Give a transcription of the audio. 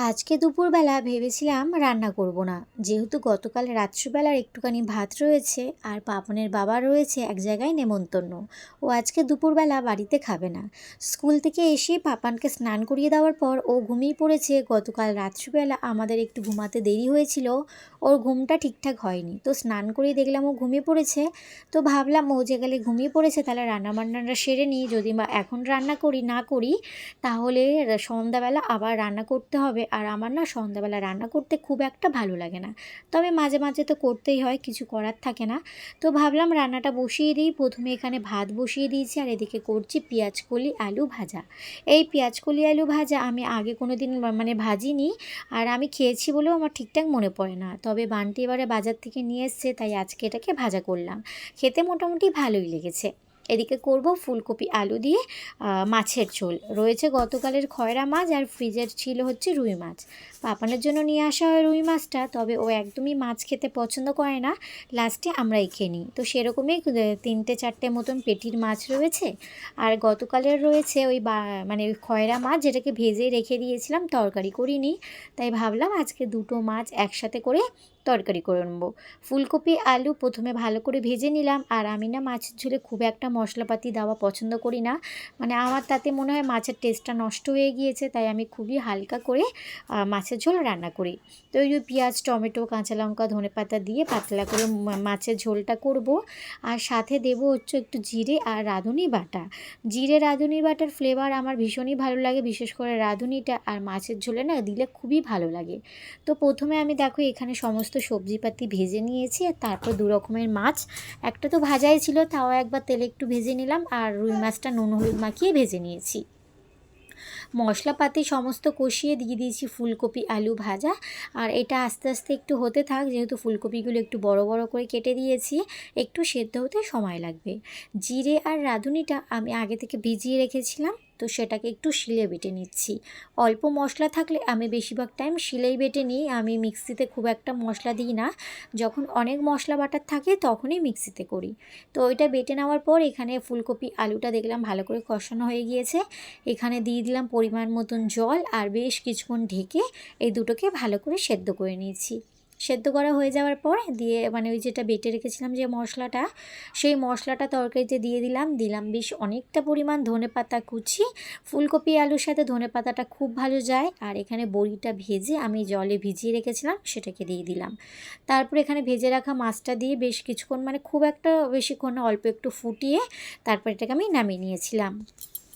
আজকে দুপুরবেলা ভেবেছিলাম রান্না করব না, যেহেতু গতকাল রাত্রিবেলার একটুখানি ভাত রয়েছে আর পাপনের বাবা রয়েছে এক জায়গায় নেমন্তন্ন। ও আজকে দুপুরবেলা বাড়িতে খাবে না। স্কুল থেকে এসে পাপানকে স্নান করিয়ে দেওয়ার পর ও ঘুমিয়ে পড়েছে। গতকাল রাত্রিবেলা আমাদের একটু ঘুমাতে দেরি হয়েছিল, ওর ঘুমটা ঠিকঠাক হয়নি, তো স্নান করিয়ে দেখলাম ও ঘুমিয়ে পড়েছে। তো ভাবলাম ও যে গেলে ঘুমিয়ে পড়েছে তাহলে রান্নাবান্নাটা সেরে নিই, যদি বা এখন রান্না করি না করি তাহলে সন্ধ্যাবেলা আবার রান্না করতে হবে। আর আমার না সন্ধ্যাবেলা রান্না করতে খুব একটা ভালো লাগে না, তবে মাঝে মাঝে তো করতেই হয়, কিছু করার থাকে না। তো ভাবলাম রান্নাটা বসিয়ে দিই। প্রথমে এখানে ভাত বসিয়ে দিয়েছি আর এদিকে করছি পেঁয়াজকলি আলু ভাজা। এই পেঁয়াজকলি আলু ভাজা আমি আগে কোনো দিন মানে ভাজিনি, আর আমি খেয়েছি বলেও আমার ঠিকঠাক মনে পড়ে না, তবে বান্টি এবারে বাজার থেকে নিয়ে এসছে তাই আজকে এটাকে ভাজা করলাম। খেতে মোটামুটি ভালোই লেগেছে। এদিকে করব ফুলকপি আলু দিয়ে মাছের ঝোল। রয়েছে গতকালের খয়রা মাছ আর ফ্রিজের ছিল হচ্ছে রুই মাছ। পাপানের জন্য নিয়ে আসা হয় রুই মাছটা, তবে ও একদমই মাছ খেতে পছন্দ করে না, লাস্টে আমরাই খেয়ে নিই। তো সেরকমই 3-4টে মতন পেটির মাছ রয়েছে। আর গতকালের রয়েছে ওই মানে ওই খয়রা মাছ, যেটাকে ভেজে রেখে দিয়েছিলাম, তরকারি করিনি, তাই ভাবলাম আজকে দুটো মাছ একসাথে করে তরকারি করে নেবো। ফুলকপি আলু প্রথমে ভালো করে ভেজে নিলাম। আর আমি না মাছের ঝোলে খুব একটা মশলাপাতি দেওয়া পছন্দ করি না, মানে আমার তাতে মনে হয় মাছের টেস্টটা নষ্ট হয়ে গিয়েছে, তাই আমি খুবই হালকা করে মাছের ঝোল রান্না করি। তো ওই যে পেঁয়াজ টমেটো কাঁচা লঙ্কা ধনেপাতা দিয়ে পাতলা করে মাছের ঝোলটা করব। আর সাথে দেবো হচ্ছে একটু জিরে আর রাঁধুনি বাটা। জিরে রাঁধুনি বাটার ফ্লেভার আমার ভীষণই ভালো লাগে, বিশেষ করে রাঁধুনিটা আর মাছের ঝোলে না দিলে খুবই ভালো লাগে। তো প্রথমে আমি দেখো এখানে সমস্ত সবজিপাতি ভেজে নিয়েছি, আর তারপর দু রকমের মাছ, একটা তো ভাজাই ছিল তাও একবার তেলে একটু ভেজে নিলাম, আর রুই মাছটা নুন হলুদ মাখিয়ে ভেজে নিয়েছি। মশলাপাতি সমস্ত কষিয়ে দিয়ে দিয়েছি ফুলকপি আলু ভাজা। আর এটা আস্তে আস্তে একটু হতে থাক, যেহেতু ফুলকপিগুলো একটু বড় বড় করে কেটে দিয়েছি, একটু সেদ্ধ হতে সময় লাগবে। জিরে আর রাঁধুনিটা আমি আগে থেকে ভিজিয়ে রেখেছিলাম, তো সেটাকে একটু শিলে বেটে নিচ্ছি। অল্প মশলা থাকলে আমি বেশিরভাগ টাইম শিলেই বেটে নিই, আমি মিক্সিতে খুব একটা মশলা দিই না। যখন অনেক মশলা বাটার থাকে তখনই মিক্সিতে করি। তো ওইটা বেটে নেওয়ার পর এখানে ফুলকপি আলুটা দেখলাম ভালো করে কষানো হয়ে গিয়েছে। এখানে দিয়ে দিলাম পরিমাণ মতন জল, আর বেশ কিছুক্ষণ ঢেকে এই দুটোকে ভালো করে সেদ্ধ করে নিয়েছি। সেদ্ধ করা হয়ে যাওয়ার পর দিয়ে মানে ওই যেটা বেটে রেখেছিলাম যে মশলাটা, সেই মশলাটা তরকারিতে দিয়ে দিলাম বেশ অনেকটা পরিমাণ ধনেপাতা কুচি। ফুলকপি আলুর সাথে ধনেপাতাটা খুব ভালো যায়। আর এখানে বড়িটা ভেজে আমি জলে ভিজিয়ে রেখেছিলাম, সেটাকে দিয়ে দিলাম। তারপর এখানে ভেজে রাখা মাছটা দিয়ে বেশ কিছুক্ষণ, মানে খুব একটা বেশিক্ষণ না, অল্প একটু ফুটিয়ে তারপর এটাকে আমি নামিয়ে নিয়েছিলাম।